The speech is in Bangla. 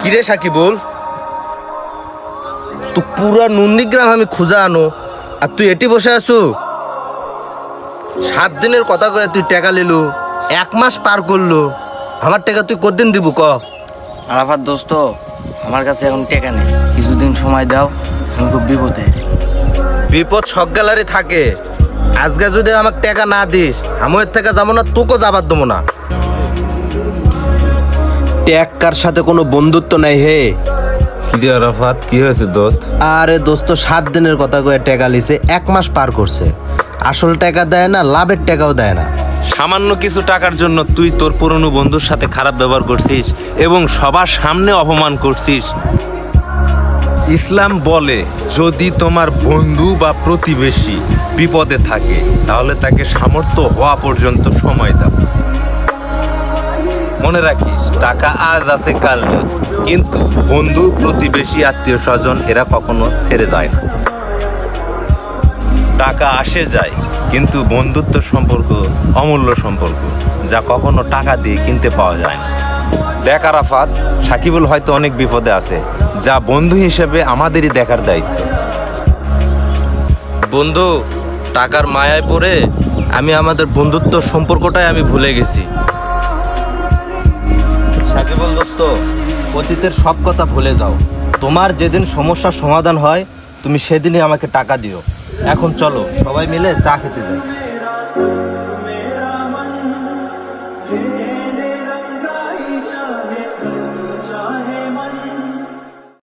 কিরে সাকিবুল, তো পুরা নন্দীগ্রাম আমি খুঁজা আনো আর তুই এটি বসে আছু? 7 দিনের কথা কয়ে তুই টাকা লিলু, 1 মাস পার করলো, আমার টাকা তুই কতদিন দিব ক? আরাফাত দোস্ত, আমার কাছে এখন টাকা নেই, কিছুদিন সময় দাও, আমি খুব বিপদে আছি। বিপদ সব গ্যালারি থাকে, আজকে যদি আমাকে টাকা না দিস আমি এর থেকে যাবো না, তোকেও যাবার দেবো না। ট্যাকার সাথে কোনো বন্ধুত্ব নাই হে। কি আরাফাত, কি হয়েছে দোস্ত? আরে দোস্ত 7 দিনের কথা কয়ে টাকা লিছে, 1 মাস পার করছে, আসল টাকা দেয় না, লাভের টাকাও দেয় না। সামান্য কিছু টাকার জন্য তুই তোর পুরনো বন্ধুর সাথে খারাপ ব্যবহার করছিস এবং সবার সামনে অপমান করছিস। ইসলাম বলে, যদি তোমার বন্ধু বা প্রতিবেশী বিপদে থাকে তাহলে তাকে সামর্থ্য হওয়া পর্যন্ত সময় দাও। মনে রাখিস, টাকা আজ আছে কাল নেই, কিন্তু বন্ধু, প্রতিবেশী, আত্মীয় স্বজন এরা কখনো ছেড়ে যায় না। টাকা আসে যায়, কিন্তু বন্ধুত্ব সম্পর্ক অমূল্য সম্পর্ক, যা কখনো টাকা দিয়ে কিনতে পাওয়া যায় না। দেখ আরাফাত, সাকিবুল হয়তো অনেক বিপদে আছে, যা বন্ধু হিসেবে আমাদেরই দেখার দায়িত্ব। বন্ধু, টাকার মায়ায় পড়ে আমি আমাদের বন্ধুত্ব সম্পর্কটাই আমি ভুলে গেছি। সাকিবুল দোস্ত, অতীতের সব কথা ভুলে যাও, তোমার যেদিন সমস্যার সমাধান হয় তুমি সেদিনই আমাকে টাকা দিও। এখন চলো সবাই মিলে চা খেতে যাই।